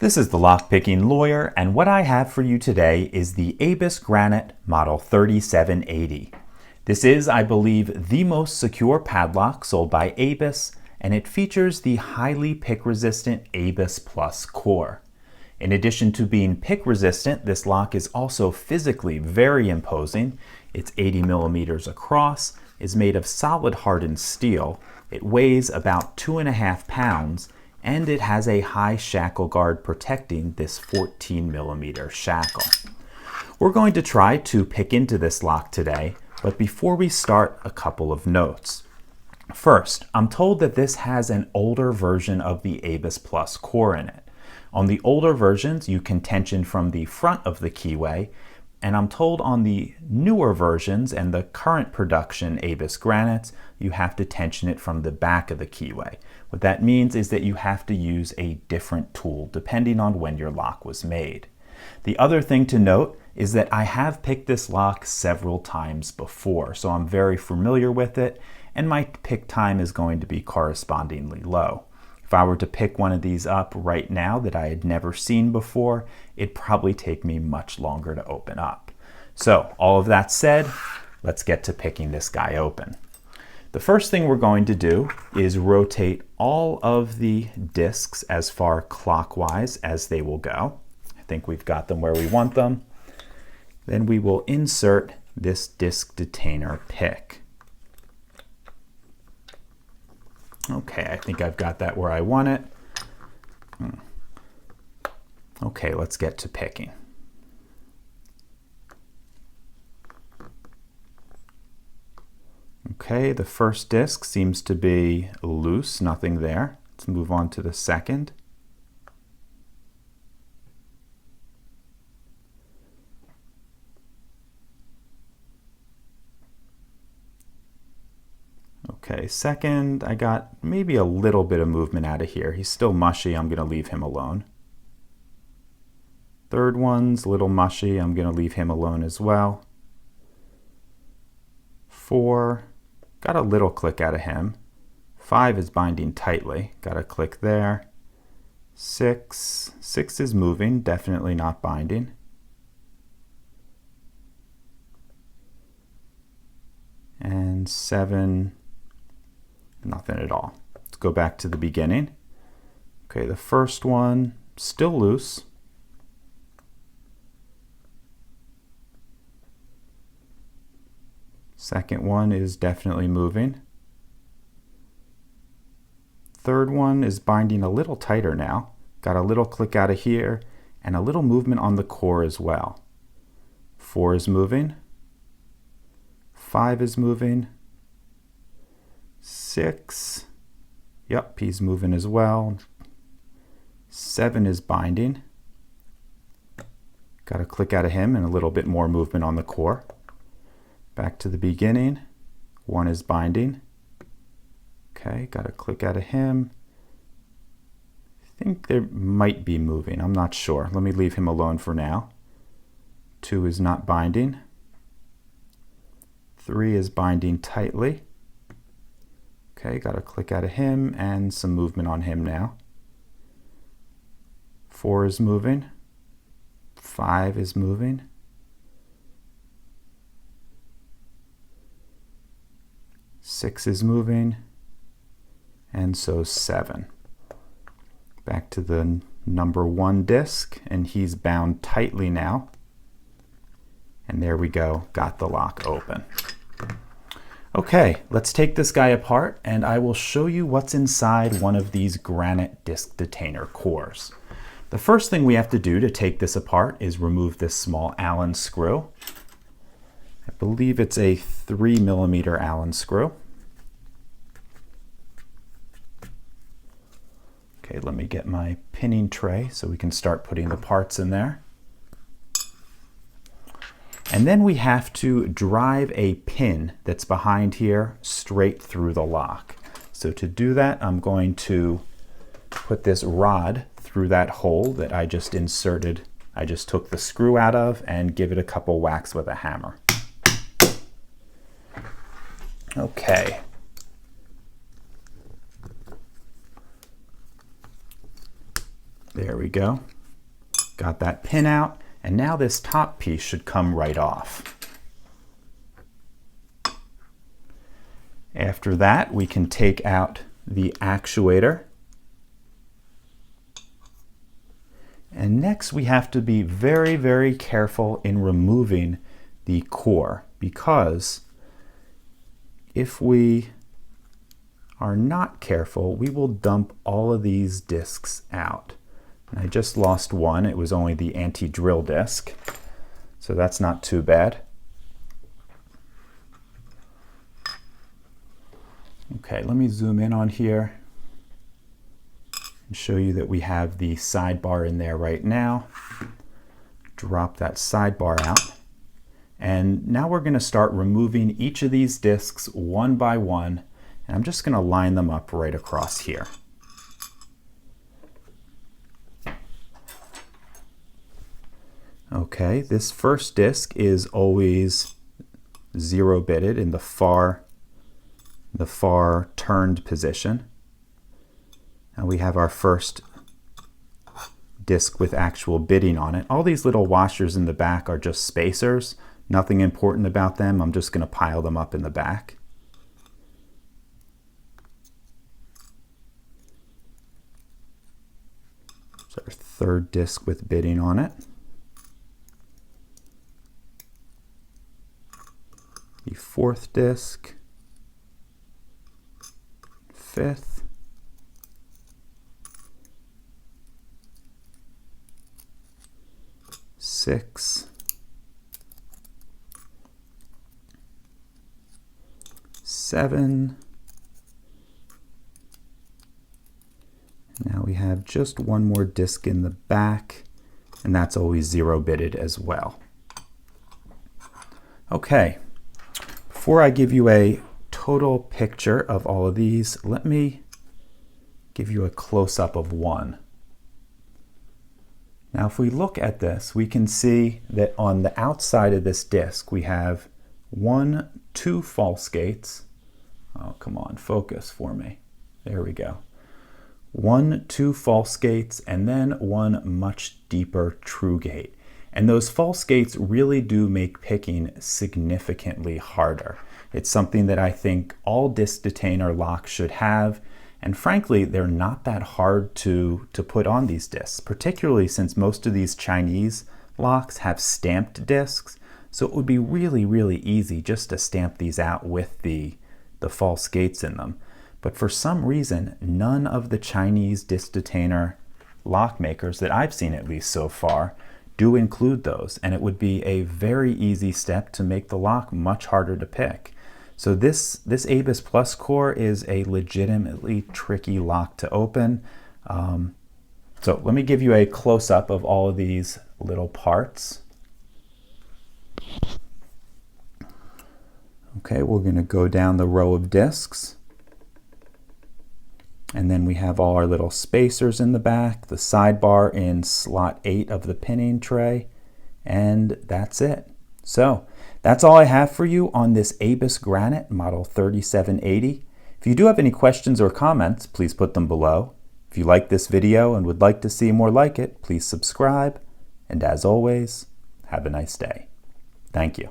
This is the Lockpicking Lawyer, and what I have for you today is the Abus Granit Model 3780. This is, I believe, the most secure padlock sold by Abus, and it features the highly pick-resistant Abus Plus core. In addition to being pick-resistant, this lock is also physically very imposing. It's 80 millimeters across, is made of solid hardened steel, it weighs about 2.5 pounds, and it has a high shackle guard protecting this 14 millimeter shackle. We're going to try to pick into this lock today, but before we start, a couple of notes. First, I'm told that this has an older version of the Abus Plus core in it. On the older versions, you can tension from the front of the keyway, and I'm told on the newer versions and the current production Abus Granites, you have to tension it from the back of the keyway. What that means is that you have to use a different tool depending on when your lock was made. The other thing to note is that I have picked this lock several times before, so I'm very familiar with it, and my pick time is going to be correspondingly low. If I were to pick one of these up right now that I had never seen before, it'd probably take me much longer to open up. So, all of that said, let's get to picking this guy open. The first thing we're going to do is rotate all of the discs as far clockwise as they will go. I think we've got them where we want them. Then we will insert this disc detainer pick. Okay, I think I've got that where I want it. Okay, let's get to picking. Okay, the first disc seems to be loose, nothing there. Let's move on to the second. Okay, second, I got maybe a little bit of movement out of here. He's still mushy, I'm going to leave him alone. Third one's a little mushy, I'm going to leave him alone as well. 4, got a little click out of him. 5 is binding tightly, got a click there. 6 is moving, definitely not binding. And 7, nothing at all. Let's go back to the beginning. Okay, the first one, still loose. Second one is definitely moving. Third one is binding a little tighter now. Got a little click out of here and a little movement on the core as well. 4 is moving. 5 is moving. 6, yep, he's moving as well. 7 is binding. Got a click out of him and a little bit more movement on the core. Back to the beginning. 1 is binding. Okay, got a click out of him. I think there might be moving, I'm not sure. Let me leave him alone for now. 2 is not binding. 3 is binding tightly. Okay, got a click out of him and some movement on him now. 4 is moving. 5 is moving. 6 is moving. And so 7. Back to the number 1 disc, and he's bound tightly now. And there we go, got the lock open. Okay, let's take this guy apart and I will show you what's inside one of these Granit disc detainer cores. The first thing we have to do to take this apart is remove this small Allen screw. I believe it's a 3 millimeter Allen screw. Okay, let me get my pinning tray so we can start putting the parts in there. And then we have to drive a pin that's behind here straight through the lock. So to do that, I'm going to put this rod through that hole that I just inserted. I just took the screw out of and give it a couple whacks with a hammer. Okay. There we go. Got that pin out, and now this top piece should come right off. After that, we can take out the actuator. And next we have to be very, very careful in removing the core, because if we are not careful, we will dump all of these discs out. And I just lost one. It was only the anti-drill disc, so that's not too bad. Okay, let me zoom in on here and show you that we have the sidebar in there right now. Drop that sidebar out. And now we're going to start removing each of these discs one by one, and I'm just going to line them up right across here. Okay, this first disc is always 0-bitted in the far turned position. And we have our first disc with actual bitting on it. All these little washers in the back are just spacers. Nothing important about them. I'm just going to pile them up in the back. It's our third disc with bitting on it. The fourth disc. Fifth. Six. 7. Now we have just one more disc in the back, and that's always 0-bitted as well. Okay, before I give you a total picture of all of these, let me give you a close-up of one. Now if we look at this, we can see that on the outside of this disc we have 2 false gates. Oh, come on, focus for me. There we go. 2 false gates, and then one much deeper true gate. And those false gates really do make picking significantly harder. It's something that I think all disc detainer locks should have, and frankly, they're not that hard to put on these discs, particularly since most of these Chinese locks have stamped discs. So it would be really, really easy just to stamp these out with the false gates in them. But for some reason, none of the Chinese disc detainer lock makers that I've seen, at least so far, do include those. And it would be a very easy step to make the lock much harder to pick. So this ABUS Plus core is a legitimately tricky lock to open. So let me give you a close-up of all of these little parts. Okay, we're going to go down the row of discs. And then we have all our little spacers in the back, the sidebar in slot 8 of the pinning tray, and that's it. So that's all I have for you on this ABUS Granit Model 3780. If you do have any questions or comments, please put them below. If you like this video and would like to see more like it, please subscribe. And as always, have a nice day. Thank you.